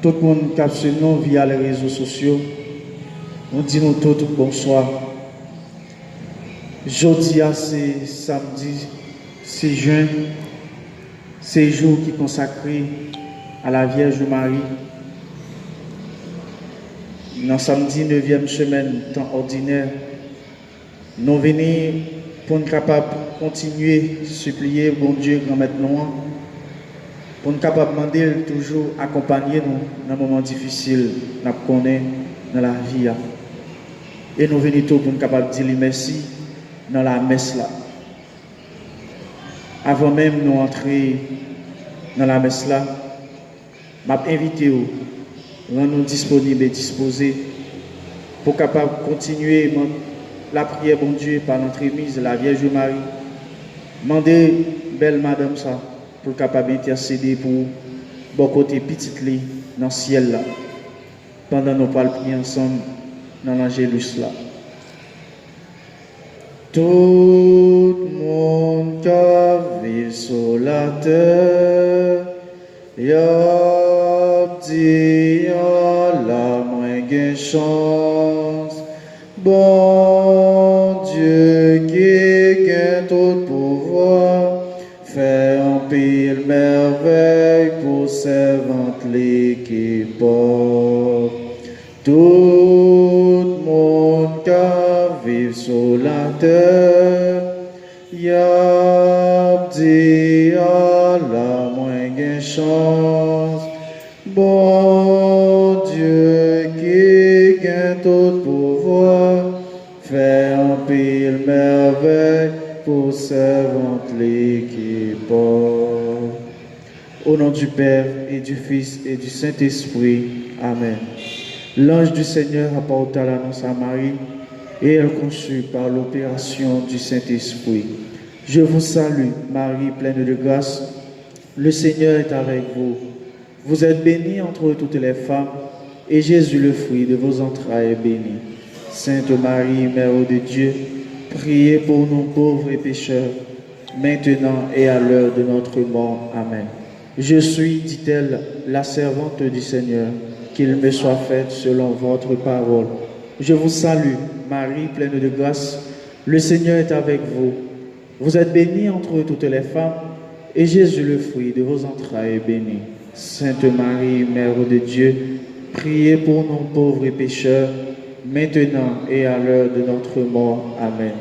tout le monde qui a suivi nous via les réseaux sociaux, on dit nous tout bonsoir. Jeudi, c'est samedi 6 juin, c'est jour qui est consacré à la Vierge Marie. Dans samedi 9e semaine, temps ordinaire, nous venons pour nous capables de continuer à supplier bon Dieu, grand maître nous, pour nous capables de demander toujours accompagner nous dans les moments difficiles nous connaissons dans la vie. Et nous venons pour nous capables de dire merci dans la messe là. Avant même de nous entrer dans la messe là, je m'invite à rendre disponibles et disposés pour capable continuer la prière, bon Dieu, par l'entremise de la Vierge Marie. Demandez belle madame ça pour capable intercéder pour bon côté petite lit dans le ciel là. Pendant nous parlons prier ensemble dans l'Angélus là. Tout le monde qui vit sur la terre, y'a dit la moins chance. Bon Dieu qui a tout pouvoir, fait un pile merveille pour servante qui porte. Tout le monde qui vit sur la terre, y a dit à la moins chance. Bon Dieu qui a tout pouvoir, fait un pile merveille pour servante qui porte. Au nom du Père et du Fils et du Saint-Esprit. Amen. L'ange du Seigneur apporta l'annonce à Marie et elle conçut par l'opération du Saint-Esprit. Je vous salue, Marie, pleine de grâce. Le Seigneur est avec vous. Vous êtes bénie entre toutes les femmes, et Jésus, le fruit de vos entrailles, est béni. Sainte Marie, Mère de Dieu, priez pour nous pauvres et pécheurs, maintenant et à l'heure de notre mort. Amen. Je suis, dit-elle, la servante du Seigneur, qu'il me soit fait selon votre parole. Je vous salue, Marie, pleine de grâce. Le Seigneur est avec vous. Vous êtes bénie entre toutes les femmes, et Jésus, le fruit de vos entrailles, est béni. Sainte Marie, Mère de Dieu, priez pour nous pauvres et pécheurs, maintenant et à l'heure de notre mort. Amen.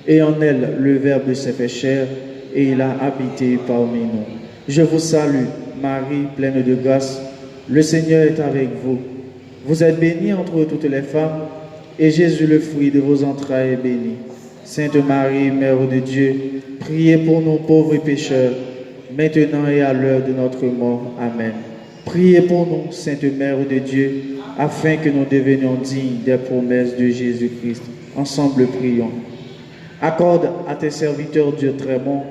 Et en elle, le Verbe s'est fait chair, et il a habité parmi nous. Je vous salue, Marie, pleine de grâce. Le Seigneur est avec vous. Vous êtes bénie entre toutes les femmes, et Jésus, le fruit de vos entrailles, est béni. Sainte Marie, Mère de Dieu, priez pour nous pauvres et pécheurs, maintenant et à l'heure de notre mort. Amen. Priez pour nous, Sainte Mère de Dieu, afin que nous devenions dignes des promesses de Jésus-Christ. Ensemble, prions. Accorde à tes serviteurs, Dieu très bon,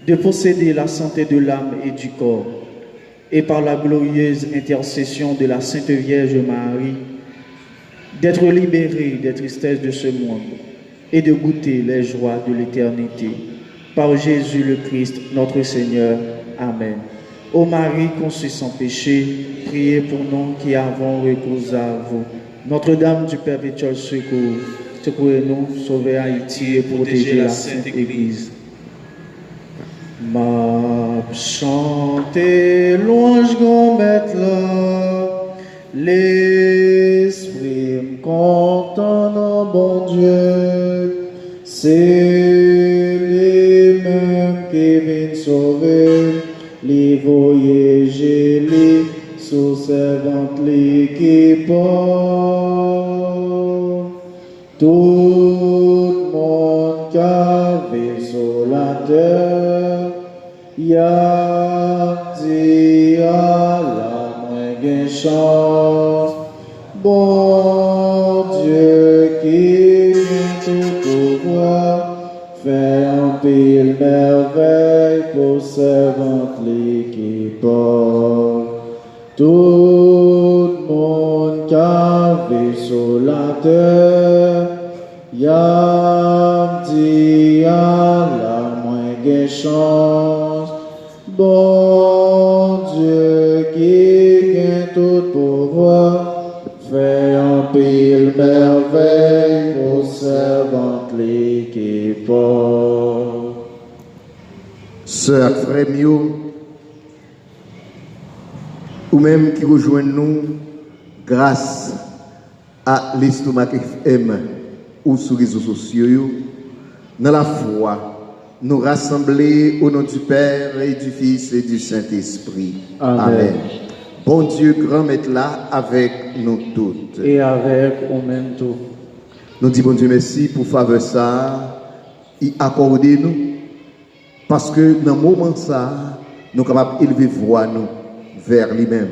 de posséder la santé de l'âme et du corps, et par la glorieuse intercession de la Sainte Vierge Marie, d'être libérés des tristesses de ce monde et de goûter les joies de l'éternité. Par Jésus le Christ, notre Seigneur. Amen. Ô Marie conçue sans péché, priez pour nous qui avons recours à vous. Notre-Dame du perpétuel secours, secourez-nous, sauvez Haïti et protégez la Sainte Église. Ma chanté louange grand maître là, l'esprit me content dans bon Dieu, c'est les mêmes qui viennent sauver, les voyager, les sous servantes, les qui portent. Tout le monde qui vit sur la terre, y a dit à la moins chance. Bon Dieu qui vient tout pouvoir, fait un pile merveille pour servante qui porte. Tout le monde qui vit sur la terre, y a dit à la moins chance. Bon Dieu qui gain tout pouvoir, fait en pile merveille pour servante qui porte. Sœurs, frères mieux, ou même qui rejoignent nous grâce à l'estomac FM ou sur les réseaux sociaux, dans la foi, nous rassembler au nom du Père et du Fils et du Saint-Esprit. Amen. Bon Dieu, grand maître là avec nous toutes. Et avec au même tout. Nous disons bon Dieu merci pour faveur ça, y accorder nous, parce que dans le moment ça, nous sommes capables d'élever voix nous vers lui-même,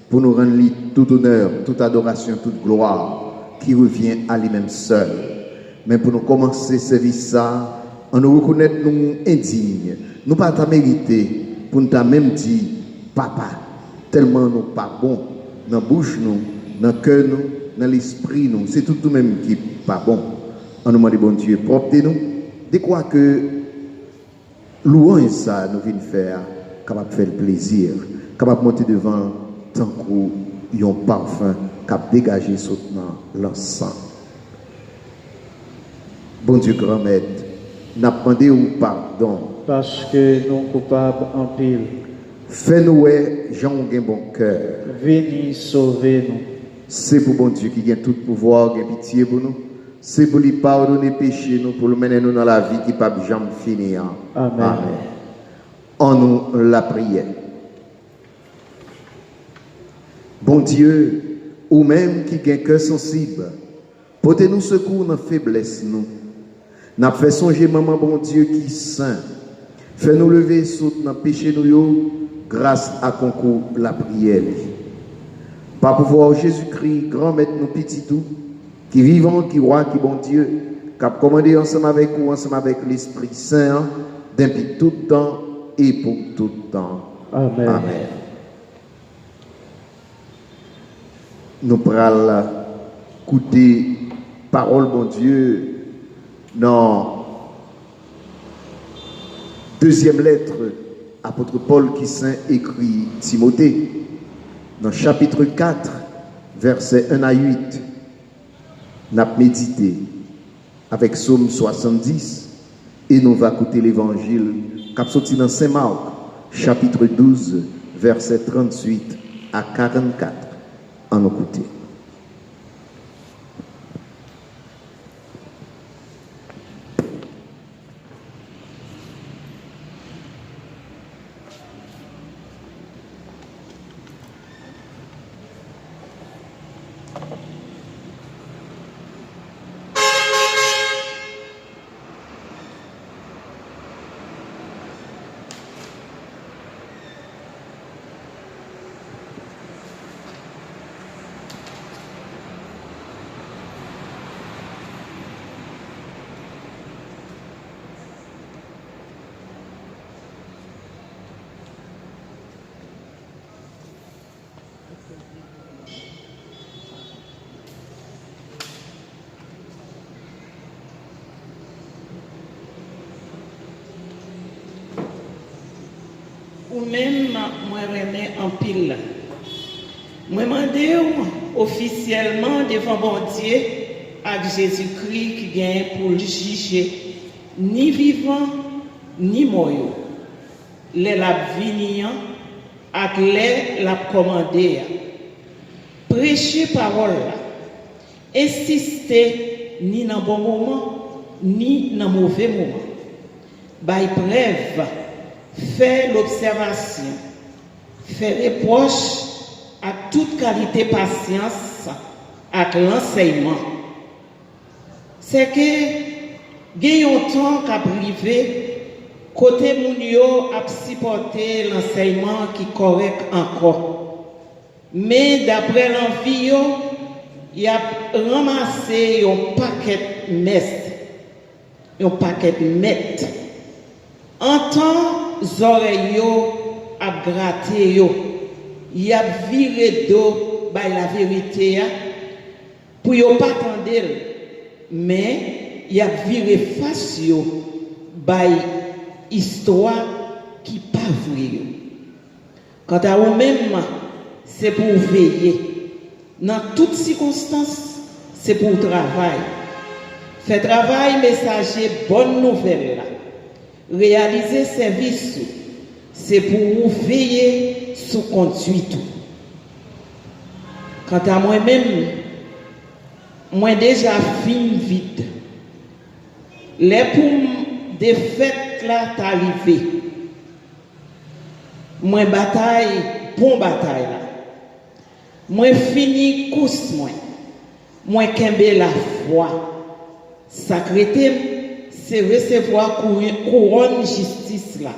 pour nous rendre lui tout honneur, toute adoration, toute gloire, qui revient à lui-même seul. Mais pour nous commencer ce service ça, on nous reconnaît nous indignes, nous pas ta mérité, pour nous même dire, papa, tellement nous pas bon, dans la bouche nous, dans le cœur nous, dans l'esprit nous, c'est tout nous-mêmes qui pas bon. On nous demande bon Dieu, propre nous, de quoi que louange ça nous vient faire, capable de faire le plaisir, capable de monter devant tant qu'il y a un parfum, capable de dégager soutenant l'encens. Bon Dieu grand maître, n'a demandé ou pardon. Parce que nous coupables en pile. Fais-nous Jean un bon cœur. Venez sauver nous. C'est pour bon Dieu qui a tout pouvoir, qui a pitié pour nous. C'est pour lui pardonner péché nous, pour le mener nous dans la vie qui ne peut jamais finir. Amen. Amen. En nous la prière. Bon Dieu, ou même qui a un cœur sensible, portez-nous secours dans la faiblesse nous. N'a fait songer maman bon Dieu qui est saint. Fais-nous lever sous dans péché nous grâce à concours la prière. Par pouvoir Jésus-Christ, grand maître nous petit tout, qui vivant, qui roi, qui bon Dieu, qui a commandé ensemble avec vous, ensemble avec l'Esprit Saint, depuis tout temps et pour tout temps. Amen. Amen. Nous prenons écouter parole bon Dieu dans deuxième lettre apôtre Paul qui saint écrit Timothée dans chapitre 4 versets 1 à 8 n'a médité avec Psaume 70 et nous va écouter l'évangile qui sorti dans Saint Marc chapitre 12 versets 38 à 44 en écouter. Ou même, moi, remets en pile. Moi, demande officiellement devant bon Dieu avec Jésus-Christ qui vient pour le juger, ni vivant, ni mort. Les la venir, avec les la commander. Prêcher parole, insister ni dans bon moment, ni dans mauvais moment. By preuve, faire l'observation, faire reproche à toute qualité patience avec l'enseignement. C'est que gagnons temps qu'à privé, côté mounio à supporter l'enseignement qui est correct encore. Mais d'après l'envie, il a ramassé un paquet messe, un paquet mette. En temps oreilles a gratté yo, y a viré d'eau by la vérité pour yo pas attendre, mais y a viré face yo by histoire qui pas vrai. Quant à vous même c'est pour veiller. Dans toutes circonstances, c'est pour travail. Fait travail, messager, bonne nouvelle là. Réaliser service, c'est pour veiller sous conduite. Quant à moi-même, moi déjà fin vite. Les pour des fêtes là t'arriver. Moi bataille, bon bataille là. Moi fini course moi. Moi kembe la foi. Sacré, c'est recevoir couronne justice là.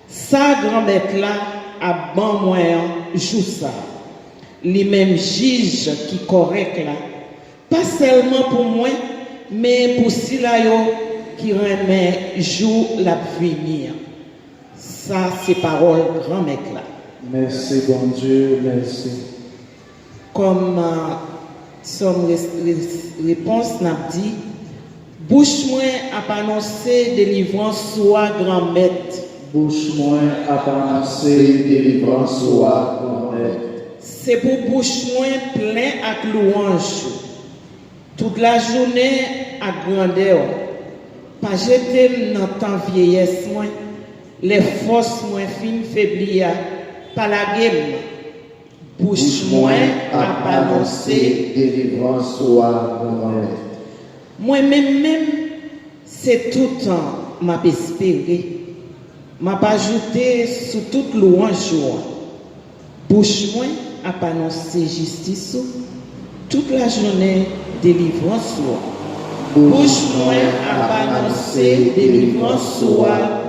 Sa grand-mère là a ban moyen joue ça. Les mêmes juges qui correct là. Pas seulement pour moi, mais pour ceux qui remet jour la venir. Ça c'est parole grand-mère là. Merci, bon Dieu, merci. Comme son réponse n'a dit, bouche moi a annoncé délivrance soit grand-mère. Bouche moi a annoncé délivrance soit grand-mère. C'est pour bouche moi plein à louange. Toute la journée à grandeur. Pas jeter dans temps vieillesse moi. Les forces moins fines faiblir par la gueule. Bouche moi a annoncé délivrance soit grand-mère. Moi-même, c'est tout le temps m'a espéré. M'a pas ajouté sous toute louange. Bouche moi a annoncé justice toute la journée délivrance. Bouche moi a annoncé délivrance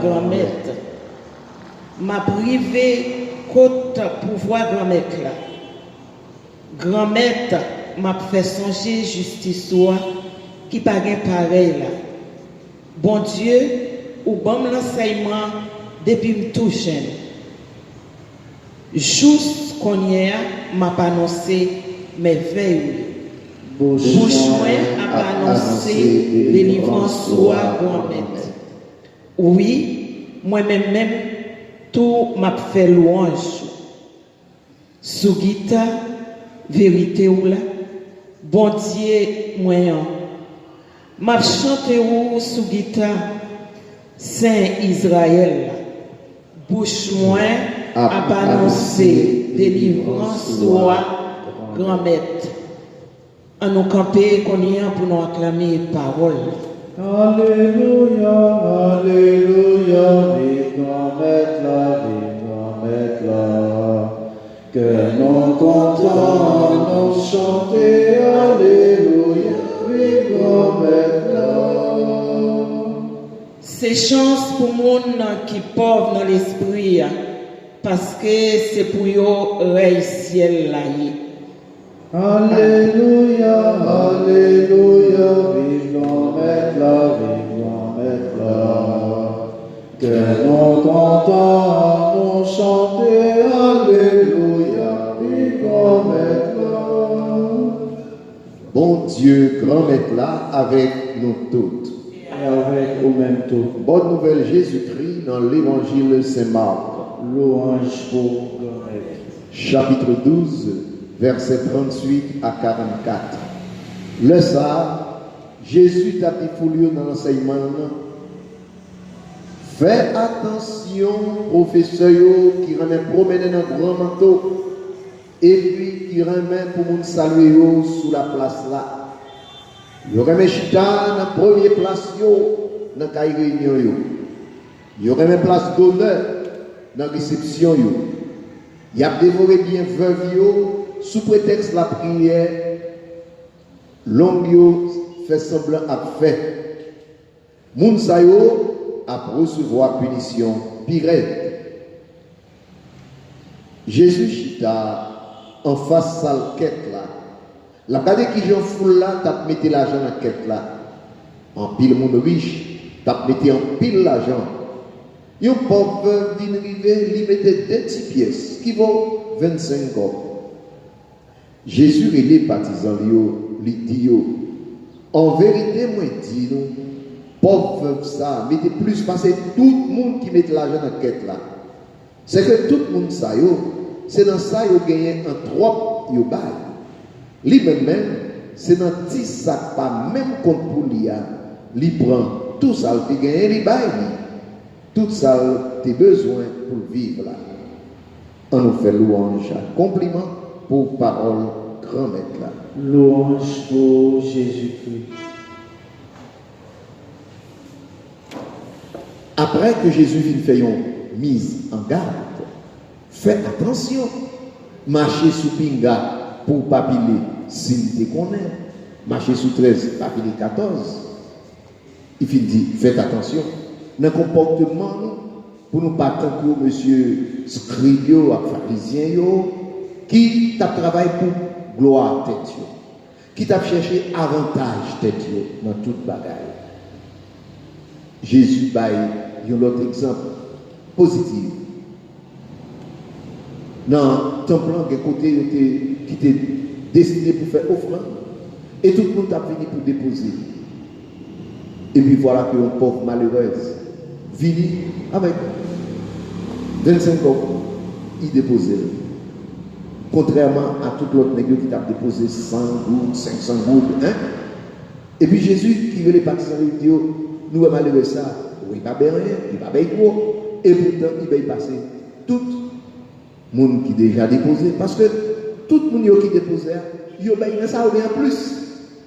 grand-mère. M'a privé côte pouvoir grand-mère là. Grand-mère m'a fait songer justice qui pas pareil là. Bon Dieu, ou bon l'enseignement depuis tout jeune. Juste qu'on y m'a annoncé mes veilles. Bouche moi a annoncé délivrance soit grand-mère. Oui, moi-même tout m'a fait louange. Sous guitare, vérité ou là, bon Dieu moyen. M'a chanté ou sous guitare, Saint Israël. Bouche moi a annoncé délivrance soit grand-mère. À nous camper qu'on y a pour nous acclamer parole. Alléluia, Alléluia, vive grand-mère là, vive grand-mère là. Que nous contents, nous chanter, Alléluia, vive grand-mère là. C'est chance pour monde qui pauvre dans l'esprit, parce que c'est pour eux réussir là. Alléluia, Alléluia, vive grand-mère là, vive grand-mère là. Que nous contents, nous chanter, Alléluia, vive grand-mère là. Bon Dieu, grand-mère là, avec nous toutes. Et avec vous-même tout. Bonne nouvelle Jésus-Christ dans l'évangile Saint-Marc. Louange pour grand-mère. Chapitre 12, versets 38 à 44. Le ça, Jésus t'a dit foulio dans l'enseignement. Fais attention, professeur qui remet promener dans le grand manteau et puis qui remet pour nous saluer sous la place là. Il remet chita dans la première place dans la réunion. Il remet place d'honneur dans la réception. Il a dévoré bien veuve sous prétexte de la prière. L'homme fait semblant à fait. Moun sa yo a recevoir punition pire. Jésus chita en face à la quête là. La cadre qui j'en foule là, t'as mis l'argent dans la quête là. En pile monde riche, t'as mis en pile l'argent. Yon pauvre vient arriver, il mettait 2 petites pièces qui vaut 25 corps. Jésus et les partisans lui dit en vérité, moi dis nous, pauvre ça, mettez plus parce que tout le monde qui met l'argent dans la quête là. C'est que tout le monde ça c'est dans ça qu'il y a gagné un trop, il bail. Lui-même, c'est dans 10 sacs, pas même compte pour lui, il prend tout ça, il gagne, il bail. Tout ça, tu as besoin pour vivre là. On nous fait louange, compliment pour parole grand maître là. Louange pour Jésus-Christ. Après que Jésus vient faire une mise en garde, faites attention. Marchez sous pinga pour pas piler s'il te connaît. Marchez sous 13, pas piler 14. Il dit, faites attention. Dans le comportement, pour nous pas tant que monsieur scribio, pharisien, qui t'a travaillé pour gloire tête, qui t'a cherché avantage tête dans toute bagaille. Jésus baille un autre exemple positif. Dans ton plan, qui était destiné pour faire offrande, et tout le monde a venu pour déposer. Et puis voilà que un pauvre malheureuse vini avec 25 ans, il déposait. Contrairement à tout l'autre nègre qui a déposé 100 gouttes, 500 gouttes. Hein? Et puis Jésus qui veut les partisans de Dieu, nous avons malheureux ça. Il ne va pas rien, il ne va pas gros. Et pourtant, il va y passer tout le monde qui déjà déposé. Parce que tout le monde qui déposait, il va y ça ou bien plus.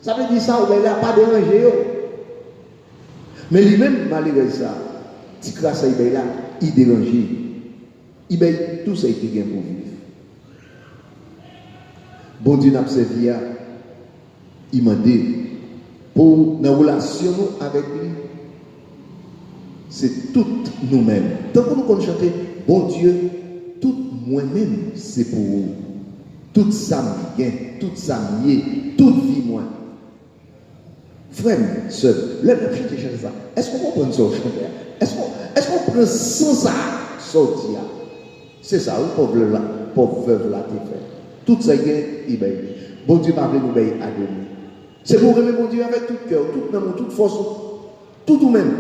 Ça veut dire ça ou bien il n'a pas dérangé. Mais lui-même, malgré ça, si grâce à il là, il dérange. Il paye tout ça qui vient pour vivre. Bon Dieu n'a servi à il m'a dit pour nos relations avec lui, c'est toutes nous-mêmes. Tant que nous chantons, bon Dieu, tout moi-même, c'est pour vous. Tout ça me gagne, tout ça me toute vie moi. Frère, sœur, lève chanter ça. Est-ce qu'on comprend ça, chanter? Est-ce qu'on prend sans ça, sortir? C'est ça, le pauvre veuve là qui fait. Tout ça, il paye. Bon Dieu m'a appelé nous payer à demi. C'est pour aimer mon Dieu avec tout cœur, tout amour, toute force, tout nous-mêmes.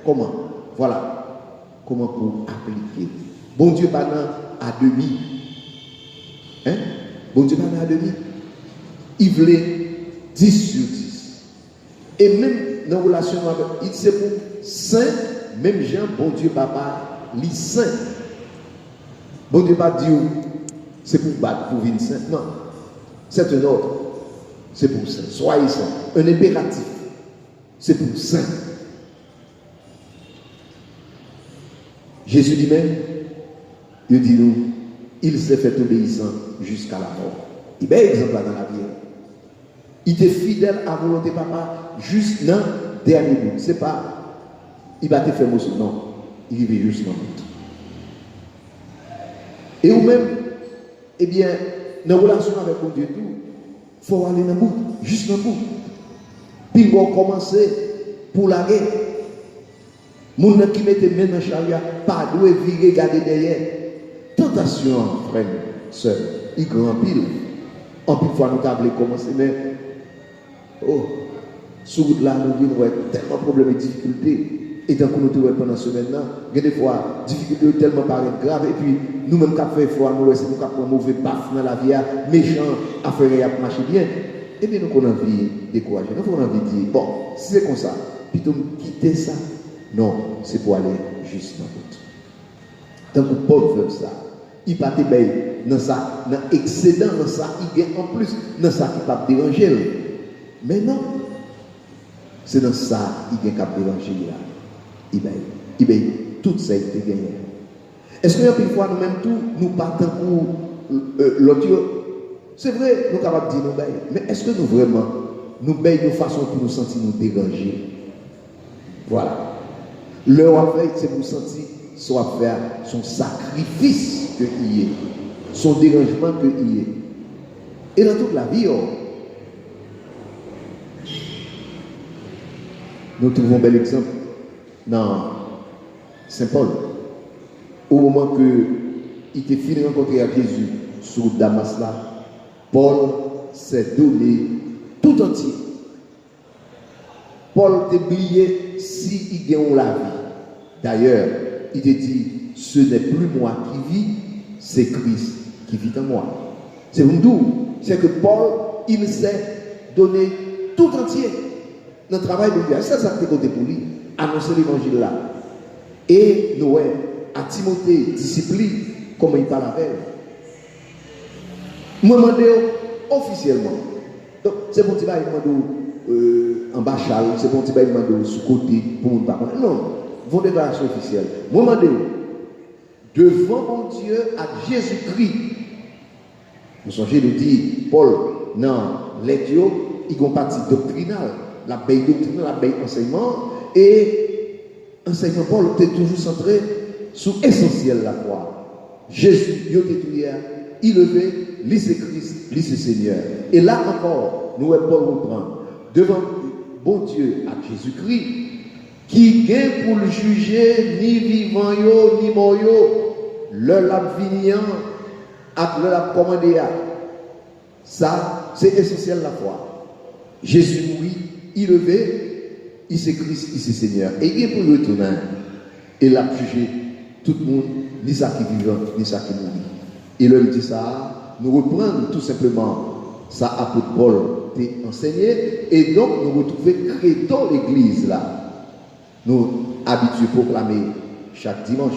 Comment? Voilà. Comment pour appliquer? Bon Dieu pas à demi. Hein? Bon Dieu pas à demi. Il voulait 10 sur 10. Et même dans la relation avec, il c'est pour saint, même Jean, bon Dieu papa, lui saint. Bon Dieu pas dire c'est pour battre, pour venir saint. Non. C'est un ordre. C'est pour saint. Soyez saint. Un impératif. C'est pour saint. Jésus lui-même, il dit nous, il s'est fait obéissant jusqu'à la mort. Il y a un exemple là dans la vie. Il était fidèle à volonté papa juste dans le dernier bout. C'est pas, il va te faire mousson. Non. Il vivait juste dans le bout. Et ou même, eh bien, dans la relation avec mon Dieu, il faut aller dans le bout, juste dans le bout. Puis on va commencer pour la guerre. Mon qui mette main dans le chariot, pas doit virer, garder derrière. Tentation, frère, soeur, il grand pile. En plus, fois nous avons commencé, mais, oh, sur route là, nous avons tellement de problèmes et de difficultés. Et tant que nous trouvons pendant ce semaine-là, il y a des fois, difficultés tellement paraissent graves, et puis nous-mêmes, quand nous faisons nous laissons nous un mauvais paf dans la vie, méchant, à faire et marcher bien. Et bien, nous avons envie de décourager. Nous avons envie de dire, bon, si c'est comme ça, plutôt quitter ça. Non, c'est pour aller juste dans l'autre. Tant que Paul fait ça, il va te payer dans ça, dans l'excédent, dans ça, il gagne en plus, dans ça qui va déranger. Mais non, c'est dans ça qu'il gagne à déranger là. Il paye tout ça, il gagne. Est-ce que une fois nous-mêmes tout, nous partons pour l'autre? C'est vrai, nous sommes capables de dire nous baillons. Mais est-ce que nous vraiment, nous baillons de façon pour nous sentir nous déranger? Voilà. Leur veille, c'est pour sentir soit faire son sacrifice qu'il y ait, son dérangement qu'il y ait. Et dans toute la vie, nous trouvons un bel exemple dans Saint Paul. Au moment que il était fini de rencontrer avec Jésus sur Damas là, Paul s'est donné tout entier. Paul t'a brillé si il gagne la vie. D'ailleurs, il te dit, ce n'est plus moi qui vis, c'est Christ qui vit en moi. C'est pour nous, c'est que Paul, il s'est donné tout entier dans le travail de Dieu. Ça, ça a été côté pour lui, annoncer l'évangile là. Et Noé, à Timothée, discipline, comment il parle avec elle. Moi, je demande officiellement. Donc, c'est bon, tu vas demander en bachal, c'est bon, tu vas demander sous côté pour ne pas connaître. Non, vos déclarations officielles. Moi, je demande devant mon Dieu à Jésus-Christ. Vous songez de dire, Paul, non, les dieux, ils ont partie doctrinale, la belle doctrine, la belle enseignement, et enseignement Paul était toujours centré sur l'essentiel de la foi. Jésus, il était tout hier, il levait, lui c'est Christ, lui c'est Seigneur. Et là encore, nous Paul reprend devant bon Dieu à Jésus-Christ, qui vient pour le juger ni vivant yo, ni mort yo, le l'a vignan, avec le l'a commandé. Ça, c'est essentiel la foi. Jésus mourit, il levait, il c'est Christ, il c'est Seigneur. Et il vient pour le retourner. Et l'a jugé tout le monde, ni ça qui vivant, ni ça qui mourit. Et là, il dit ça, nous reprenons tout simplement ça apôtre Paul t'a enseigné, et donc nous retrouvons crédit l'église là. Nous habitués à proclamer chaque dimanche.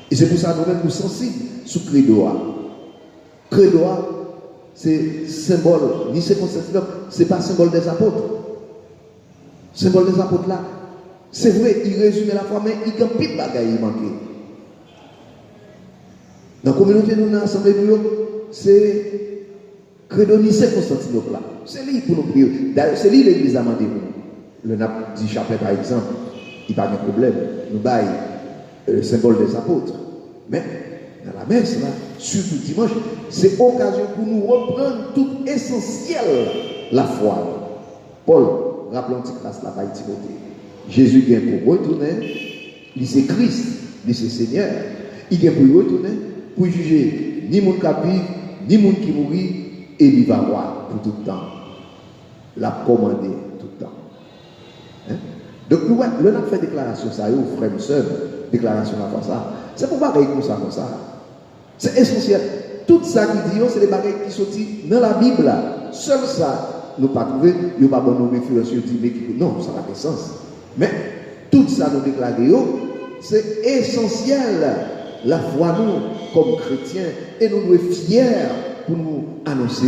Et c'est pour ça que nous-mêmes nous sensibles sous credo. Credo, c'est symbole, ni c'est c'est pas symbole des apôtres. Symbole des apôtres là, c'est vrai, il résume la foi, mais il y a un petit bagage qui manque. Dans la communauté, nous, dans l'assemblée, c'est credo ni c'est Constantinople là. C'est lui pour nous prier. D'ailleurs, c'est lui l'église a demandé pour nous. Le nap du chapelet par exemple, il n'y a pas de problème. Nous baillons le symbole des apôtres. Mais dans la messe, là, surtout dimanche, c'est occasion pour nous reprendre tout essentiel la foi. Paul, rappelons cette classe là, par Timothée. Jésus vient pour retourner, il c'est Christ, il c'est Seigneur. Il vient pour retourner, pour juger ni mon qui vit, ni mon qui mourit, et il va voir pour tout le temps. La commander tout le temps. Hein? Donc, nous, le n'a fait déclaration, ça, aux frères et sœurs, déclaration à ça. C'est pour bagaille comme ça. C'est essentiel. Tout ça qui dit, c'est des bagailles qui sont dans la Bible. Seul ça, nous pas trouvé, nous pas bon nous référence sur mais non, ça n'a pas de sens. Mais tout ça nous déclarons, c'est essentiel. La foi nous comme chrétiens et nous sommes fiers pour nous annoncer.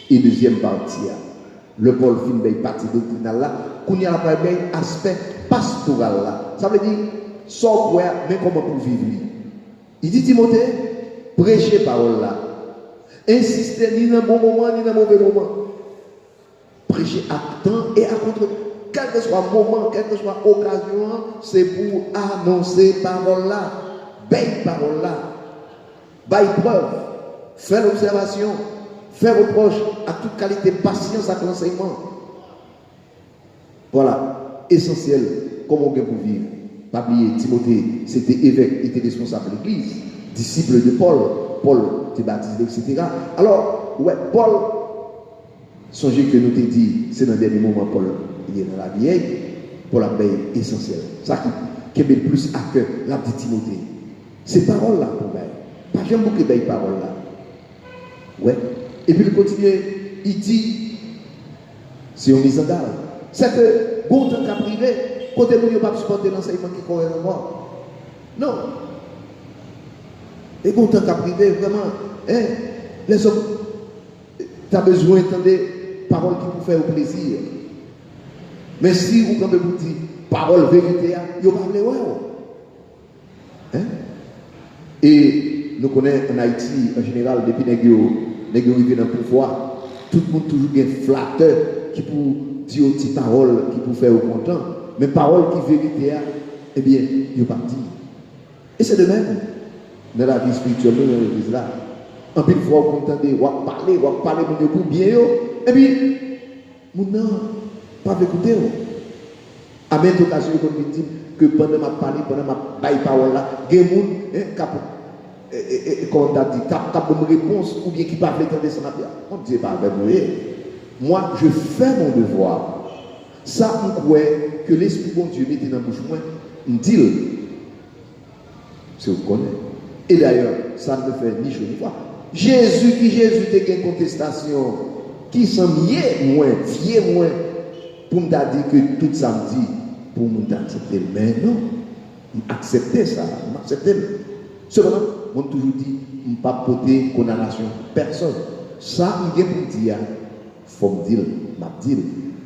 Et deuxième partie, le Paul fin partie doctrinale là, qu'on y a un aspect pastoral là. Ça veut dire sans quoi, mais comment pour vivre. Il dit Timothée, prêchez parole là. Insistez ni dans un bon moment ni dans un mauvais moment. Prêchez à temps et à contre. Quel que soit le moment, quelle que soit l'occasion, c'est pour annoncer parole là. Belle parole là. Baille preuve. Faire l'observation. Faire reproche à toute qualité, patience à l'enseignement. Voilà. Essentiel. Comment on peut vivre. Pas oublier, Timothée, c'était évêque, il était responsable de l'église, disciple de Paul, Paul était baptisé, etc. Alors, ouais, Paul, songez que nous t'ai dit, c'est dans le dernier moment, Paul, il est dans la vieille, Paul a est essentiel. Ça qui est le plus à cœur, la petite Timothée. Ces paroles-là, pour moi, pas j'aime beaucoup de paroles-là. Ouais. Et puis il continue, il dit, c'est une mise en garde. C'est que, bon temps qu'à privé, côté où il ne pas supporter l'enseignement qui correspond à moi. Non. Et bon temps qu'à privé, vraiment, hein, les hommes, tu as besoin d'entendre des paroles qui vous font plaisir. Mais si vous, quand vous dites parole vérité, vous parlez, ouais. Hein? Et nous connaissons en Haïti, en général, depuis que nous arrivons dans le pouvoir, tout le monde toujours un flatteur qui peut dire des paroles qui peut faire au content. Mais paroles qui vérité, eh bien, il n'est pas dit. Et c'est de même dans la vie spirituelle, dans l'église là. En plus, fois, vous entendez, vous parlez, pour bien, et puis, vous n'avez pas écouté. À même occasion, comme je dis, que pendant ma parole, pendant ma parole là, il y a des gens qui ont une réponse, ou bien qui parlent de ça. On ne dit pas, moi, je fais mon devoir. Ça, on croit que l'Esprit bon Dieu mettait dans la bouche, moi, on dit, c'est vous connaissez. Et d'ailleurs, ça ne fait ni chaud ni froid. Jésus te une contestation, qui s'en mieux moins, fier moins, pour me dire que tout samedi, pour me accepter. Mais non, accepter ça, accepter. Cependant, on toujours dit, on ne pas porter condamnation personne. Ça, il y a pour dire, il faut me dire,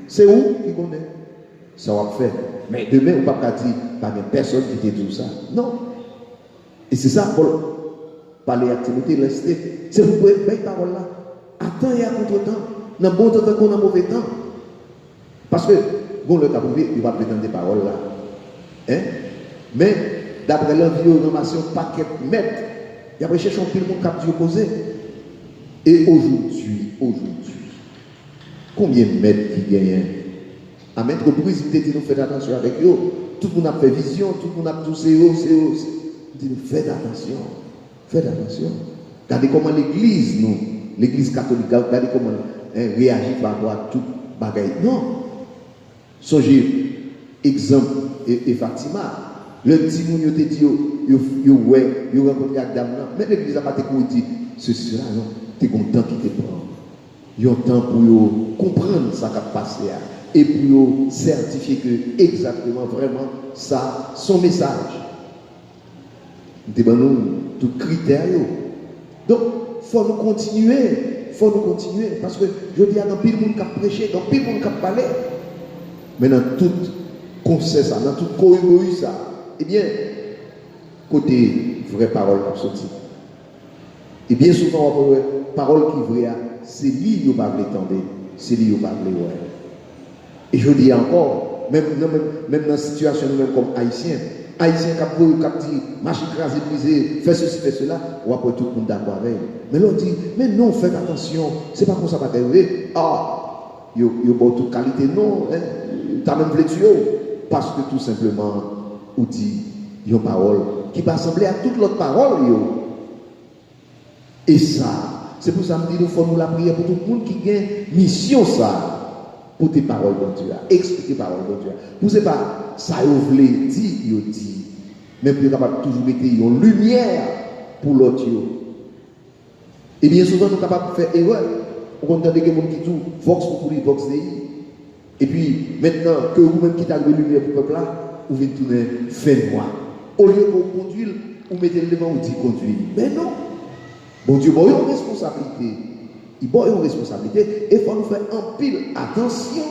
c'est où qui connaît? Ça va faire. Mais demain, on ne peut pas dire, pas de personne qui te dit ça. Non. Et c'est ça, Paul, parler à Timothée, rester. C'est vous pouvez mettre parole là. Attends et à contre-temps. Dans bon temps qu'on a mauvais temps. Parce que, bon, le cas privé, il va prétendre des paroles là. Hein? Mais, d'après l'environnement, pas qu'être maître, il y a recherché un peu le monde qui a dû opposer. Et aujourd'hui, combien de maîtres qui gagnent? À mettre prise, il dit nous faites attention avec eux. Tout le monde a fait vision, tout le monde a tout c'est eux. Il dit nous faites attention. Regardez comment l'église catholique, regardez comment elle réagit par rapport à tout bagaille. Non. Songez, exemple, et Fatima. Le petit moun yo te dit yo rencontré avec dame là, mais l'église a pas te dit ceci là non, tu es content qui te prend. Yo temps pour yo comprendre ça qui a passé et pour yo certifier que exactement vraiment ça son message. Nous nous tout critère yo. Donc faut nous continuer parce que je dis à dans pile monde qui a prêché, dans pile monde qui a parlé. Mais dans tout conseil ça, dans tout cohérence ça. Eh bien, côté vraie parole sortie. Et bien souvent, parole qui vraie, c'est lui qui va l'entendre, c'est lui qui va le voir. Et je dis encore, même dans la situation nous-mêmes comme Haïtiens qui dit, marche écrasé, brisé, fais ceci, fais cela, ou après tout le monde d'accord avec. Mais l'on dit, mais non, faites attention, c'est pas comme ça va t'arriver. Ah, il y a toute qualité, non, hein, tu as même voulu tuer, parce que tout simplement, ou dit une parole qui va ressembler à toute l'autre parole. Et ça, c'est pour ça que nous faut nous la prière pour tout le monde qui a une mission ça, pour tes paroles de Dieu, expliquer les paroles de Dieu. Vous ne savez pas, ça vous voulez dire, mais vous êtes capable de toujours mettre une lumière pour l'autre. Et bien souvent, nous sommes capables de faire erreur. On entend des gens qui disent Vox Populi, Vox Dei. Et puis, maintenant que vous-même qui avez lumière pour le peuple là, vous venez tourner fin moi. Au lieu qu'on conduise, vous mettez le devant, vous dites conduire. Mais non. Bon Dieu, bon, il y a une responsabilité. Il y a une responsabilité. Et il faut nous faire un pile attention.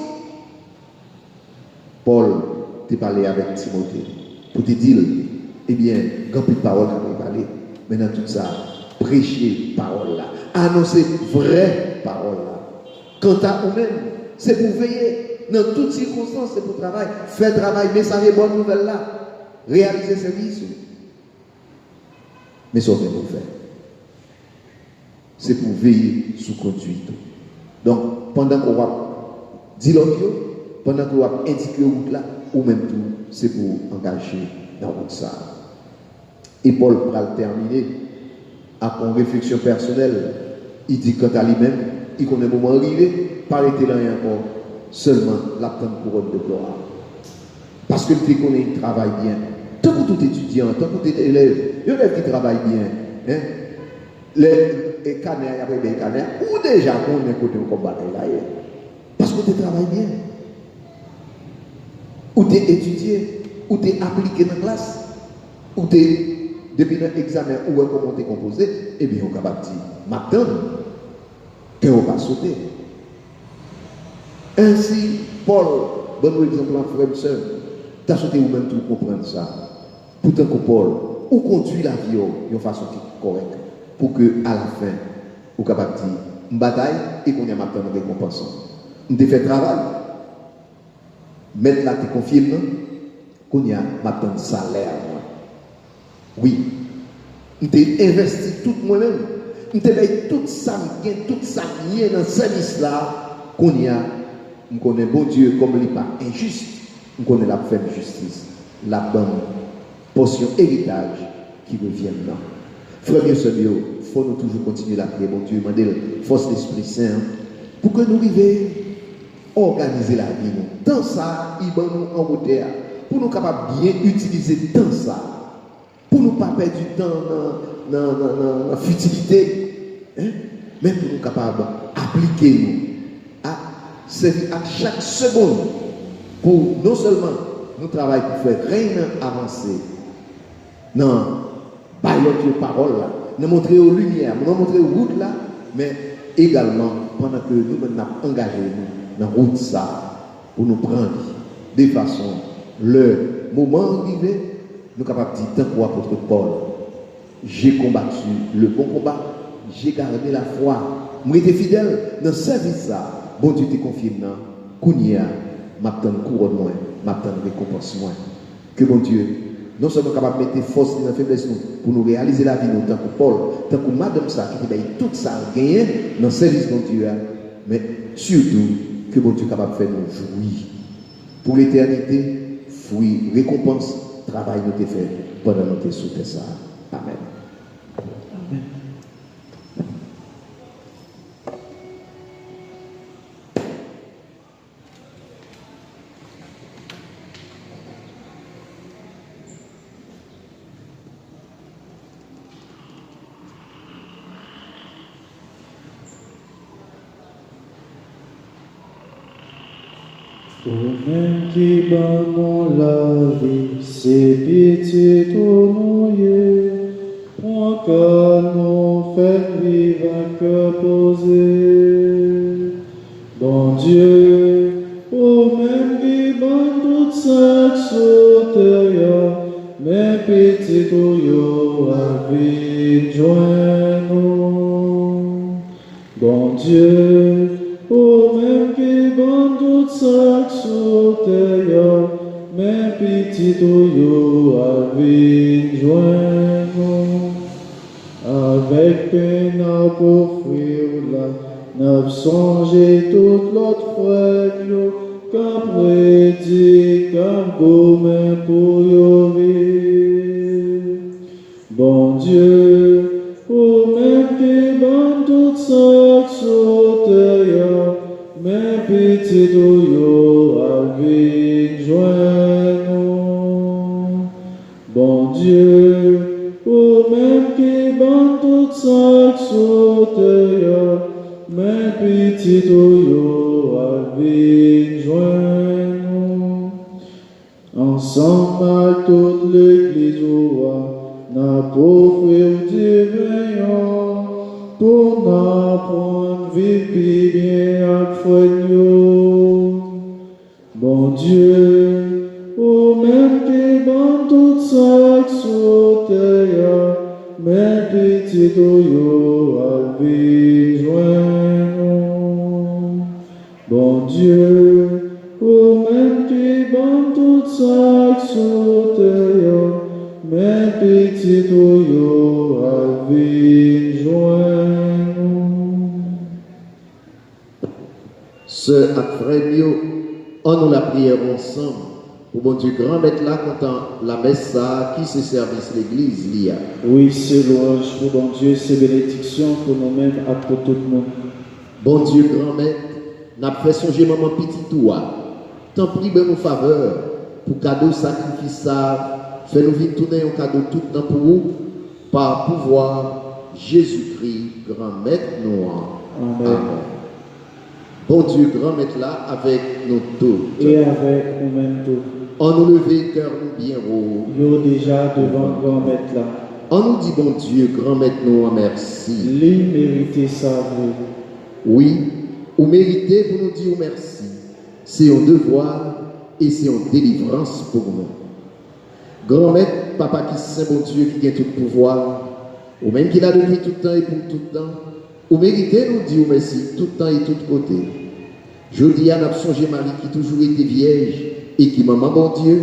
Paul t'a parlé avec Timothée pour te dire, eh bien, quand plus de paroles qu'on va parler, mais dans tout ça, prêcher parole là, annoncer vraie parole là. Quant à vous-même, c'est pour veiller. Dans toutes circonstances, c'est pour travail. Faire travail, messager, bonne nouvelle là. Réaliser service. Mais ce qu'on veut faire, c'est pour veiller sous conduite. Donc, pendant qu'on va dire l'autre, pendant qu'on va indiquer route là, ou même tout, c'est pour engager dans route ça. Et Paul va le terminer avec une réflexion personnelle. Il dit quant à lui-même, il connaît le moment arrivé, pas arrêter là encore. Seulement l'attente couronne de gloire. Parce que le fait qu'on travaille bien. Tant que tout étudiant, tant que tout élève, l'élève qui travaille bien, hein, les canards, après des canards, ou déjà qu'on est côté au combat là. Parce que tu travailles bien. Ou tu étudié, ou tu appliqué dans la classe, ou tu depuis l'examen, ou comment tu es composé, eh bien on est capable de dire, maintenant, qu'on va sauter. Ainsi, Paul, bon exemple en frère et soeur, tu as souhaité vous-même tout comprendre ça. Pourtant que Paul, ou conduit la vie de façon correcte, pour que à la fin, vous capable de dire, une bataille et qu'on y a maintenant une récompense. On te fait travail, mettre là, tu confirmes, qu'on y a maintenant un salaire. Oui, on t'a investi tout moi-même, on t'a fait tout ça, tout ça dans ce service là, qu'on y a. On connaît bon Dieu comme il n'est pas injuste. On connaît la fin de justice. La bonne portion héritage qui revient là. Frère et sœurs, il faut nous toujours continuer la prière. Bon Dieu, demander la force de l'Esprit Saint pour que nous arrivions à organiser la vie. Dans ça, il va nous en route. Pour nous capables bien utiliser dans ça. Pour nous pas perdre du temps la futilité, hein? Mais pour nous capables d'appliquer nous à chaque seconde pour non seulement nous travailler pour faire rien avancer, non, par notre parole là, nous montrer aux lumières, nous montrer aux routes là, mais également pendant que nous avons engagé nous dans la route ça pour nous prendre de façon le moment arrivé, nous sommes capables de dire tant pour apôtre Paul, j'ai combattu le bon combat, j'ai gardé la foi, moi j'étais fidèle dans le service ça. Bon Dieu te confie maintenant, Kounia, m'attend couronne moins, m'attend récompense moins. Que bon Dieu, non seulement capable de mettre force dans la faiblesse pour nous réaliser la vie, nous, tant que Paul, tant que Madame ça, qui paye tout ça gagné dans le service de Dieu, mais surtout que bon Dieu est capable de faire nous jouir. Pour l'éternité, fruit, récompense, travail nous fait pendant notre sous ça. Amen. Amen. Toi-même qui banons la vie, c'est pitié ton noyer, prends que nous fait vivre un cœur posé. Bon Dieu, toi-même qui bannes toute cette sauterre, mais pitié tout yo à vie joins-nous. Bon Dieu, toi-même qui bannes toute cette sauterre, mais pitié tout yo à vie joins-nous. Avec peine à offrir là, n'a songé toute l'autre frère qu'a prédit, qu'a gommé pour yo vivre. Bon Dieu, au même qui banne toute cette sauterre, mais pitié tout yo à vie joins-nous. Bon Dieu, au même qui banne toute cette sauterre, mais pitié tout yo à vie joins-nous. Ensemble à toute l'église n'a pour frère divin pour n'apprendre vivre bien avec frère. Bon Dieu, au même qui banne toute cette sauterre, mais pitié tout yo à vie joins-nous. Bon Dieu, au même qui banne toute cette sauterre, mais pitié tout yo à vie joins-nous. Sœurs et frères, on nous la prière ensemble. Pour bon Dieu grand mettre là content la messe ça qui se service l'église lia. Oui, c'est louange pour bon Dieu, c'est bénédiction pour nous-mêmes et pour tout le monde. Bon Dieu grand maître, n'a fait songer maman petit toi. Tant pis ben nos faveurs pour cadeau sacrifice ça, fait nous vite tourner un cadeau tout le temps pour vous par pouvoir Jésus-Christ grand maître noir. Amen. Amen. Bon Dieu grand maître là avec nous tous. Et avec nous-mêmes tous. On nous lever cœur nous bien haut. Yo déjà devant grand maître là. On nous dit bon Dieu grand maître nous merci. Lui mérite ça vrai. Oui, ou méritez pour nous dire merci. C'est un devoir et c'est une délivrance pour nous. Grand maître, papa qui c'est bon Dieu qui a tout pouvoir, ou même qui l'a depuis tout le temps et pour tout le temps, ou méritez nous dire merci tout le temps et tout côté. Je dis à notre songé Marie qui toujours été vierge et qui maman bon Dieu,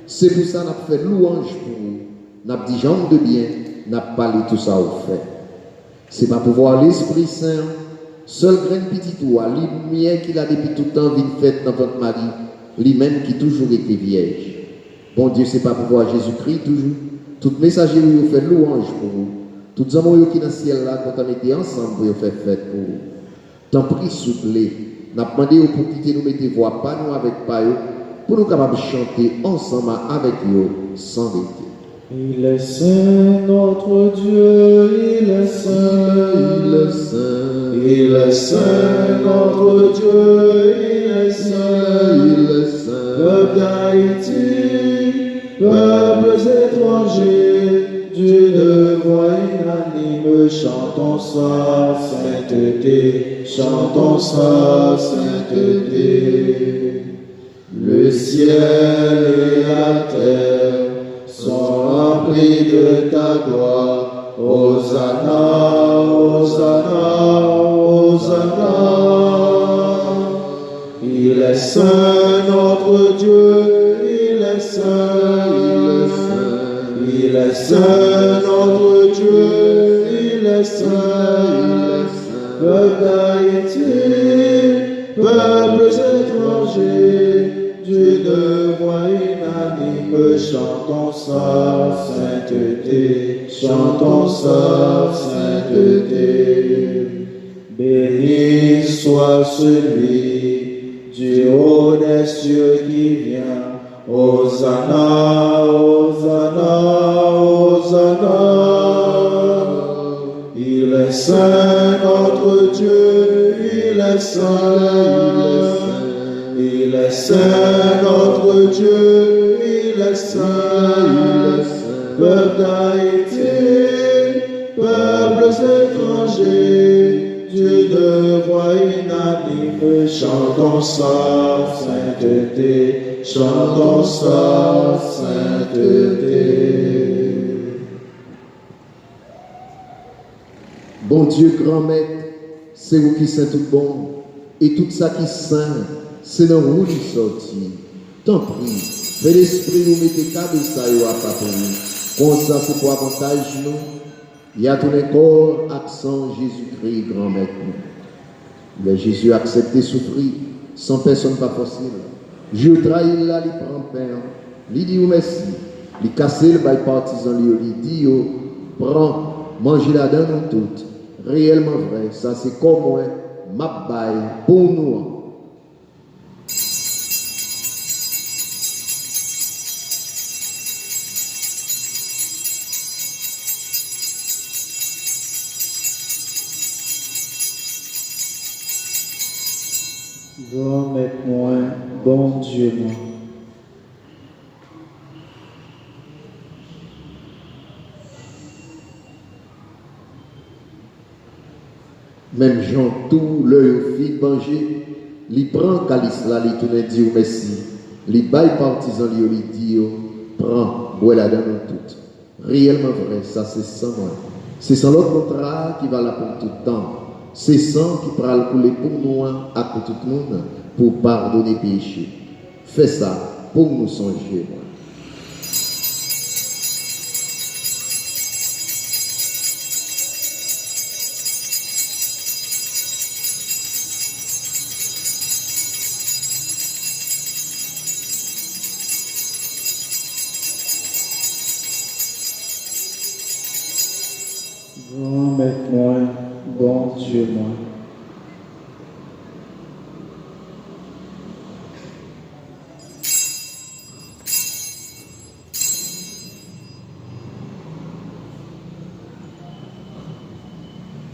c'est pour ça qu'on a fait louange pour vous. N'a dit jambes de bien, n'a parlé tout ça au fait. C'est pas pouvoir l'Esprit Saint, seul grain petit toi, lumière qu'il a depuis tout le temps vite faite dans votre Marie, lui-même qui toujours été vierge. Bon Dieu, c'est pas pouvoir Jésus-Christ toujours. Tout messager vous fait louange pour vous. Tous les hommes qui dans le ciel là, quand on était ensemble pour faire fête pour vous. Tant pis, souple. N'a demandé pour quitter nous mettez voix pas nous avec pas eux, pour nous capables de chanter ensemble avec eux sans arrêter. Il est saint, notre Dieu, il est saint, il est saint, il est saint, notre Dieu, il est saint, il est saint. Peuple d'Haïti, peuples étrangers, Dieu de voix unanime, chantons sa sainteté, chantons sa sainteté. Le ciel et la terre sont remplis de ta gloire. Hosanna, Hosanna, Hosanna. Il est saint, notre Dieu, il est saint, il est saint, notre Dieu, il est saint. Peuple d'Haïti, peuples étrangers, Dieu de voix unanime, chantons sa sainteté, chantons sa sainteté. Béni soit celui du haut des cieux qui vient. Hosanna, Hosanna, Hosanna. Il est saint, notre Dieu, il est saint. Il est saint, notre Dieu, il est saint. Peuple d'Haïti, peuples étrangers, Dieu de voix unanime, chantons sa sainteté, chantons sa sainteté. Bon Dieu, grand maître, c'est vous qui saint tout bon, et tout ça qui saint, c'est dans vous qui sorti. Tant pis, fais l'esprit nous mettez câble ça et à papa. Comme ça, c'est pour avantage nous. Il y a tout le corps, accent Jésus-Christ, grand maître. Mais Jésus a accepté souffrir, sans personne pas possible. Je trahis là, il prend pain, il dit merci, il casse le bail partisan, il dit prends, mangez la dans nous toutes. Réellement vrai, ça c'est comme moi, ma bail pour nous. Bon maître moi, bon Dieu moi. Même Jean, tout l'œil au fil manger, il prend calice là, il tourne dit merci. Il baille partisan, il dit prends, bois la dans nous toutes. Réellement vrai, ça c'est sans moi. C'est sans l'autre contrat qui va là pour tout le temps. C'est sang qui prend le couler pour nous, à tout le monde, pour pardonner péché. Fais ça pour nous songer, moi. Bon maître moi, bon Dieu moi.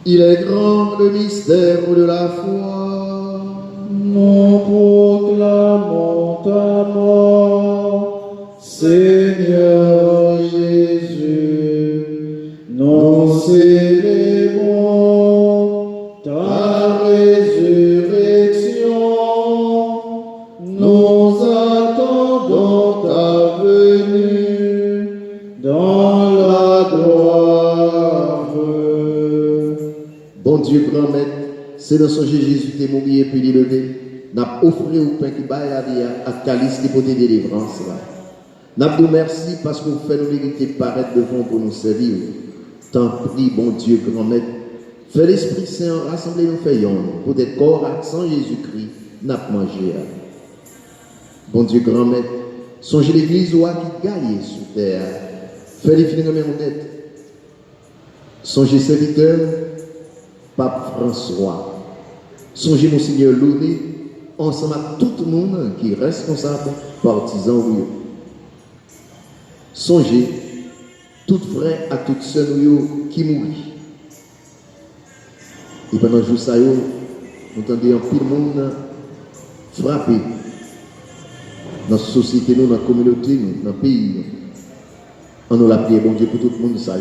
Il est grand le mystère de la foi. Nous proclamons ta mort, Seigneur Jésus. Nous célébrons ta résurrection. Nous attendons ta venue dans la gloire. Bon Dieu, grand maître, c'est dans son Jésus qui est mort et puis levé. N'a offert au pain qui baille la vie à calice qui peut délivrance. N'a vous merci parce que vous faites nous mériter paraître devant pour nous servir. Tant pis, bon Dieu, grand maître, fais l'Esprit Saint rassembler nos faillons pour des corps accent Jésus-Christ, n'a pas mangé. Bon Dieu, grand maître, songez l'église qui gagne sur terre. Fais les phénomènes honnêtes. Songez serviteur, Pape François. Songez Monseigneur Louné, ensemble à tout le monde qui est responsable, partisan ou. Songez tout frère à toute sœur qui mourit. Et pendant le jour ça, nous entendons un pile monde frappé dans la société, dans la communauté, dans le pays. On nous l'a prié, bon Dieu, pour tout le monde ça.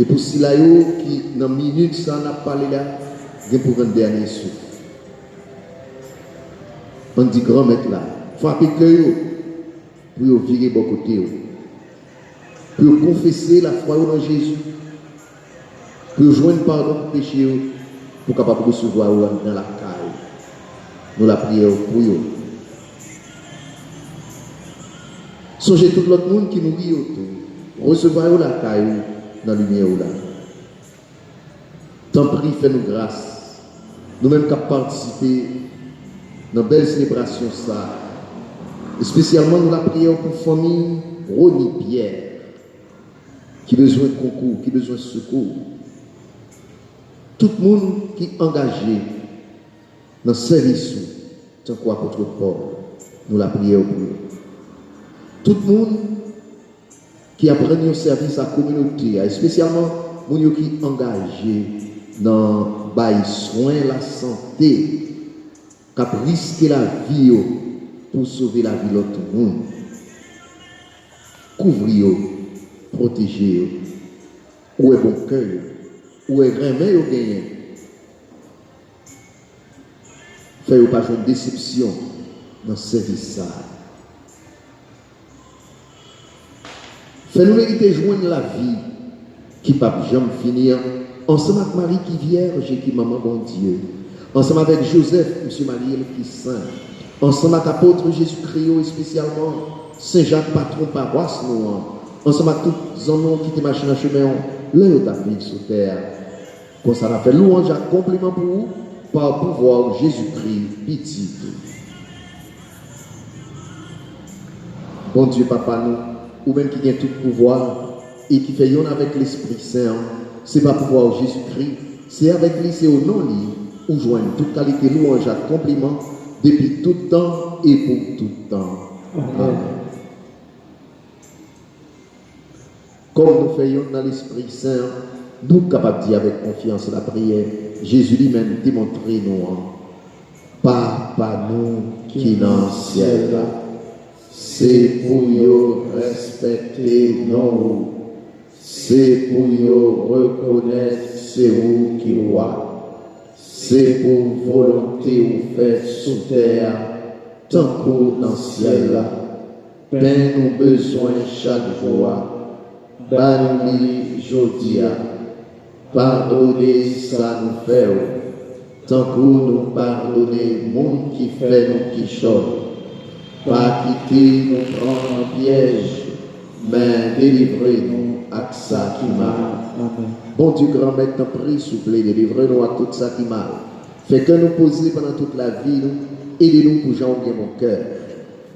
Et pour ceux qui, dans la minute, ça n'a pas parlé là, il pour un dernier souffle. On dit grand maître là, frappez que pour virer de côté, pour confesser la foi en Jésus, pour joindre pardon pour péché, pour capable recevoir dans la caille. Nous la prions pour eux. Songez tout l'autre monde qui nous vit autour. Recevoir la caille dans la lumière là. Tant pis, fais-nous grâce. Nous-mêmes qui participé dans la belle célébration ça. Et spécialement nous la prions pour la famille Rony Pierre, qui a besoin de concours, qui a besoin de secours. Tout le monde qui est engagé dans le service, tant qu'apôtre Paul, nous la prions pour eux. Tout le monde qui a pris un service à la communauté, et spécialement les gens qui sont engagés dans le soin, la santé, qui ont risqué la vie pour sauver la vie de l'autre monde. Couvrez-vous, protégez-vous. Où est bon cœur? Où est remède au gagné? Faites-vous pas une déception dans ce service. Fais-nous mériter joindre la vie qui ne peut jamais finir. Ensemble avec Marie qui vierge et qui maman bon Dieu. Ensemble avec Joseph, M. Mariel qui saint. Ensemble avec l'apôtre Jésus-Christ et spécialement Saint-Jacques, patron paroisse noire. Ensemble avec tous les hommes qui étaient marchés dans le chemin, l'un est appelé sur terre. Comme ça, on a fait louange à compliment pour vous, par le pouvoir de Jésus-Christ, petit. Bon Dieu, Papa, nous, ou même qui a tout pouvoir et qui fait yon avec l'Esprit Saint, c'est pas pouvoir de Jésus-Christ, c'est avec lui, c'est au nom de lui, où joignent toute qualité louange à compliment depuis tout temps et pour tout temps. Amen. Comme nous faisons dans l'Esprit Saint, nous sommes capables de dire avec confiance la prière. Jésus lui-même démontré nous. Papa nous qui est dans le ciel, c'est pour nous respecter nous. C'est pour nous reconnaître c'est vous qui roi. C'est pour volonté vous faire sous terre, tant que dans le ciel. Ben nous besoin chaque jour. Banni Jodia, pardonnez ça nous fait, tant que nous pardonnez, monde qui fait nous qui chante, pas quitter nous prendre en piège, mais délivrez-nous à ça qui mal. Bon Dieu, grand-mère, t'en prie, s'il vous plaît, délivrez-nous à tout ça qui mal. Fait que nous poser pendant toute la vie, aidez-nous pour jambes mon cœur.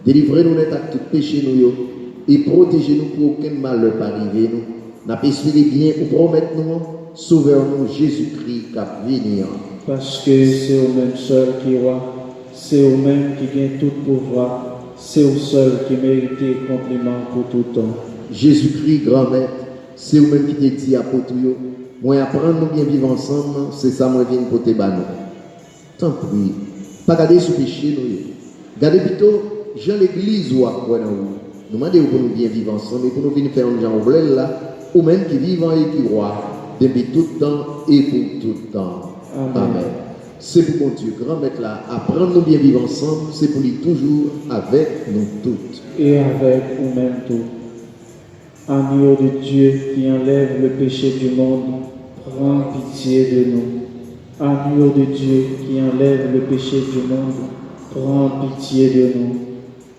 Délivrez-nous net à tout péché nous. Et protégez-nous pour aucun malheur pas arriver nous. N'a pas espéré bien ou promettre nous, sauveur-nous Jésus-Christ qui a venir. Parce que c'est au même seul qui roi, c'est au même qui gagne tout pouvoir, c'est au seul qui mérite compliment pour tout temps. Jésus-Christ, grand maître, c'est au même qui te dit à Potuyo, moi apprendre nous bien vivre ensemble, c'est ça moi viens pour te banner. Tant pis, pas garder ce péché nous. Gardez plutôt, Jean l'église ou à quoi nous. Nous demandons pour nous bien vivre ensemble et pour nous venir faire un genre là, ou même qui vivent et qui croient, depuis tout temps et pour tout temps. Amen. C'est pour mon Dieu, grand maître là, apprendre nous bien vivre ensemble, c'est pour lui toujours avec nous toutes. Et avec nous-mêmes tous. Agneau de Dieu qui enlève le péché du monde, prends pitié de nous. Agneau de Dieu qui enlève le péché du monde, prends pitié de nous.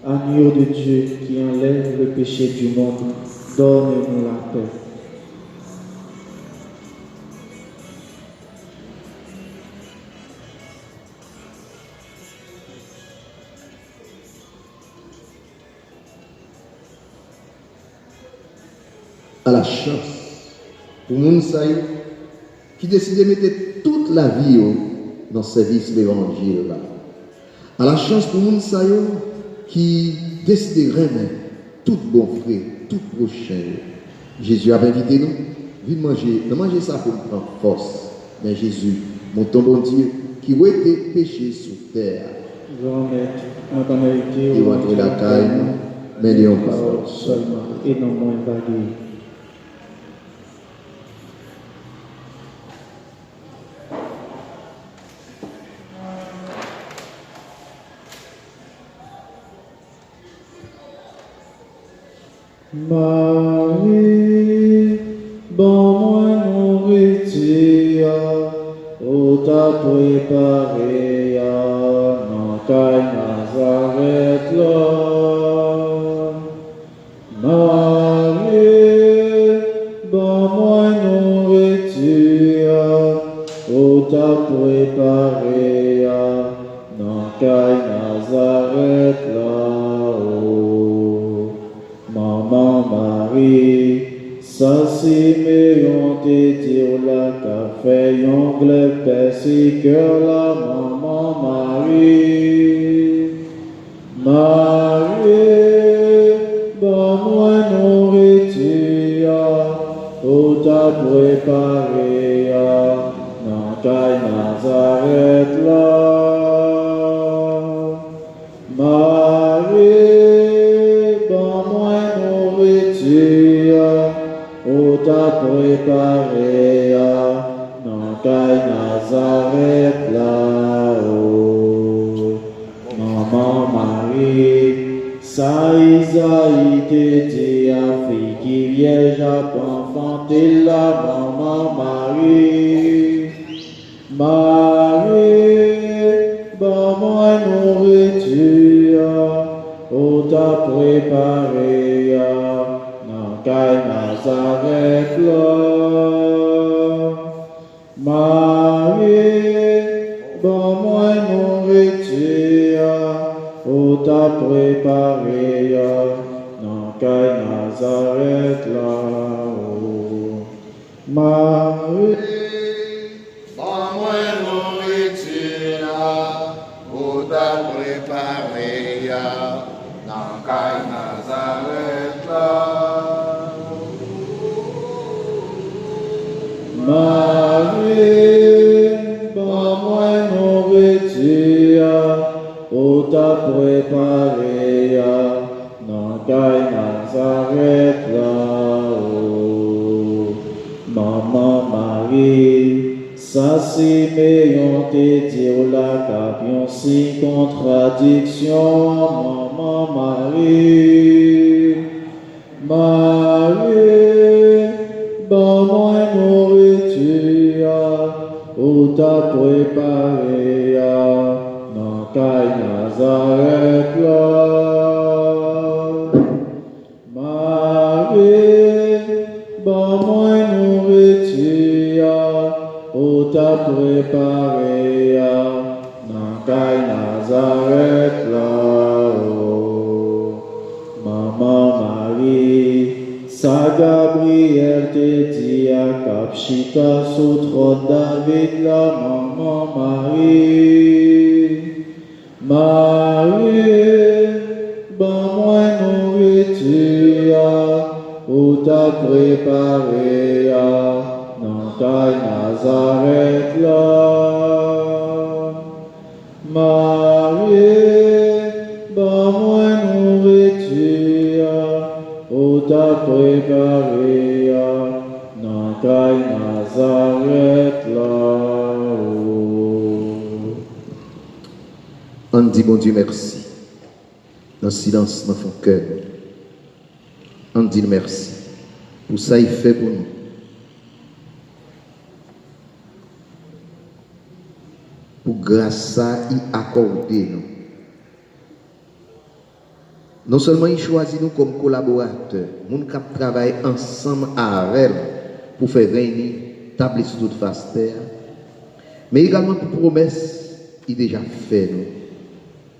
Agneau de Dieu qui enlève le péché du monde, donne-nous la paix. À la chance pour nous qui décide de mettre toute la vie dans le service de l'évangile. À la chance pour nous qui décide de remettre tout bon frère, tout prochain. Jésus a invité nous, viens manger, ne manger ça pour prendre force. Mais Jésus, mon ton bon Dieu, qui a été péché sur terre, et entre la caille, mais il y a une parole seulement. Et non moins bagué. Marie, bon moi nourriture, où t'as préparé non caille Nazareth là. Marie, bon moi nourriture, où t'as préparé non caille Nazareth là. Maman Marie, ça Siméon te dire la café, yon glaive persi cœur la maman Marie. Marie, bon moi nourriture, où t'as préparé, non caille Nazareth là. Marie, bon moi nourriture, où t'as préparé, non caille Nazareth là-haut. Maman Marie, ça Isaïe te dit à fille qui vierge a enfanté la maman Marie. Marie, bon moi nourriture, où t'as préparé, non caille Nazareth là. Marie, bon moi nourriture, où t'as préparé, non caille Nazareth là. Marie, bon moi nourriture, où t'as préparé, dans caille Nazareth là. Marie, bon moi nourriture, où t'as préparé, non caille Nazareth là-haut. Maman Marie, ça Siméon te dire la capion si contradiction, maman Marie. Marie, bon moi nourriture, où t'as préparé, non caille Nazareth là. Marie, bon moi nourriture, où t'as préparé, non caille Nazareth là-haut. Maman Marie, ça Gabriel te dit à Capchita sous trône David la maman Marie. Marie, bon moi nourriture, où t'as préparé, non caille Nazareth là. Marie, bon moi nourriture, où t'as préparé, non caille Nazareth là-haut. On dit bon Dieu merci. Dans le silence, dans son cœur. On dit merci. Pour ça, il fait pour nous. Pour grâce à il accorder nous. Non seulement il choisit nous comme collaborateurs, nous qui travaillons ensemble avec elle pour faire régner, table sur toute face terre, mais également pour promesse, il déjà fait nous.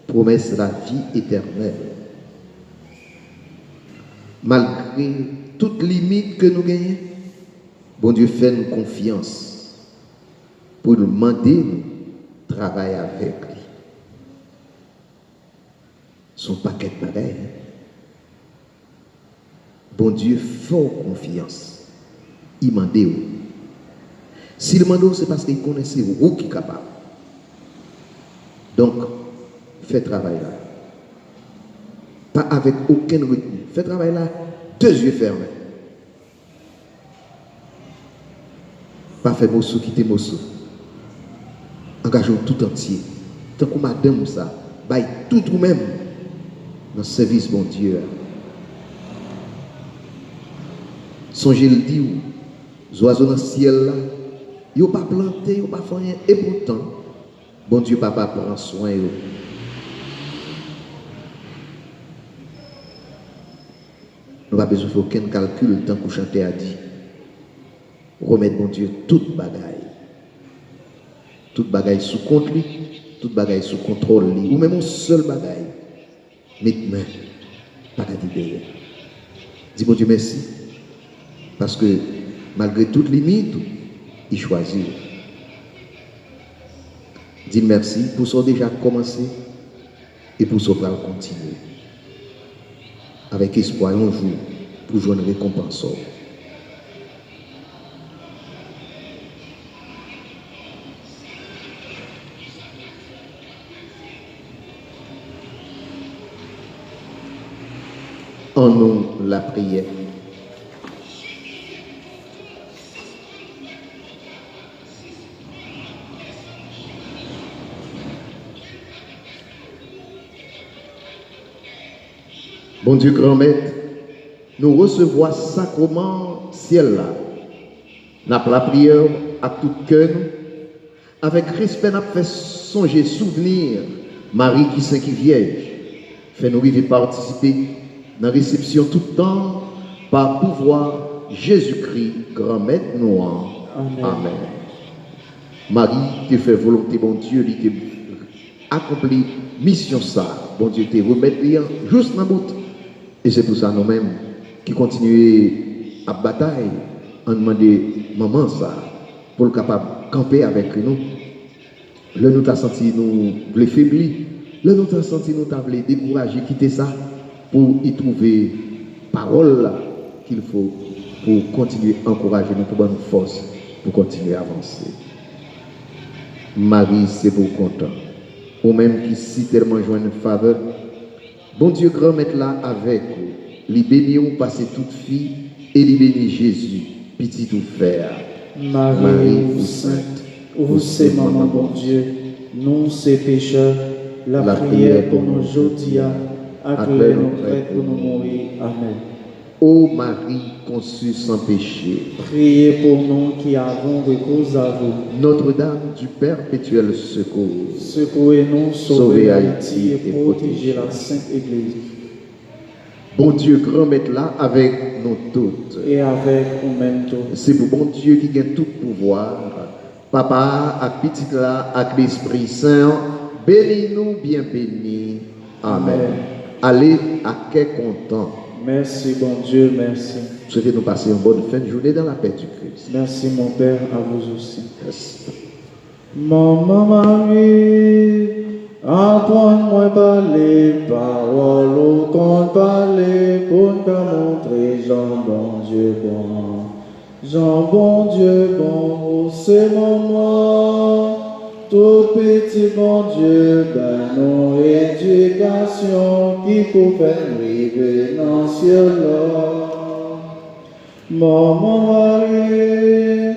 Promesse de la vie éternelle. Malgré toute limite que nous gagnons, bon Dieu fait nous confiance pour nous demander de travailler avec lui. Son paquet pareil. bon Dieu, fort confiance. Il m'a dit. S'il m'a dit, c'est parce qu'il connaissait vous qui est capable. Donc, fais travail là. Pas avec aucun retenue. Fais travail là, 2 yeux fermés. Pas faire mosso, quitter mosso. Engageons tout entier. Tant que madame ça, baille tout vous-même dans le service, bon Dieu. Songez le dire, les oiseaux dans le ciel là, ils n'ont pas planté, ils n'ont pas fait rien. Et pourtant, bon Dieu, papa prend soin d'eux. Nous n'avons pas besoin de faire aucun calcul tant que chanteur a dit. Remettre, bon Dieu, toute bagaille. Toute bagaille sous compte lui, toute bagaille sous contrôle lui, ou même un seul bagaille. Maintenant, pas qu'à dire. Dis bon Dieu merci. Parce que malgré toutes les limites, il choisit. Dis merci pour ce déjà commencé et pour ce va continuer. Avec espoir un jour pour jouer une récompense. En nous la prière. Bon Dieu grand maître, nous recevons sacrement ciel là. N'a la prière à tout cœur, avec respect n'a fait songer, souvenir Marie qui saint qui vierge, fait nous vivre participer dans la réception tout le temps par pouvoir Jésus-Christ grand maître noir. Amen. Marie qui fait volonté bon Dieu, qui accompli mission ça, bon Dieu te remettre juste dans le bout. Et c'est pour ça nous-mêmes qui continuons à bataille, en demandant maman ça, pour le capable de camper avec nous. Là nous t'as senti nous les faiblir, là nous t'as senti nous t'as décourager, quitter ça, pour y trouver parole qu'il faut pour continuer à encourager nous, pour donner force, pour continuer à avancer. Marie, c'est pour content. Ou même qui si tellement joint une faveur. Bon Dieu grand maître là avec vous. Les bénis passer toute fille et les bénis Jésus, petit tout frère. Marie, vous sainte, vous c'est maman bon Dieu, nous c'est pécheurs, la prière pour nous aujourd'hui, à nous prêts pour nous mourir. Amen. Ô Marie conçue sans péché, priez pour nous qui avons recours à vous. Notre-Dame du perpétuel secours, secourez-nous, sauvez Haïti et protégez la Sainte Église. Bon Dieu, grand maître là avec nous toutes. Et avec nous-mêmes tous. C'est pour bon Dieu qui gagne tout pouvoir. Papa, à petit là, avec l'Esprit Saint, bénis-nous, bien bénis. Amen. Allez à quel content. Merci, bon Dieu, merci. Souhaitez-nous passer une bonne fin de journée dans la paix du Christ. Merci, mon Père, à vous aussi. Merci. Maman Marie, apprends-moi parler, parole au compte parler, pour nous montrer Jean bon Dieu bon. Jean bon Dieu bon, c'est maman. Tout petit bon Dieu, ben nos éducation qui peut faire vivre dans le ciel là. Maman Marie,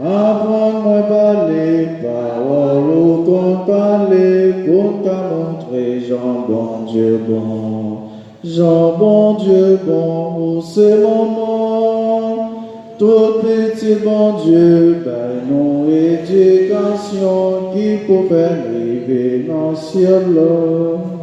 apprends-moi parler, parole au compte parler, pour t'a montrer Jean bon Dieu bon. Jean bon Dieu bon, c'est maman. Tout petit bon Dieu, ben nos éducation qui peut faire vivre dans le ciel là.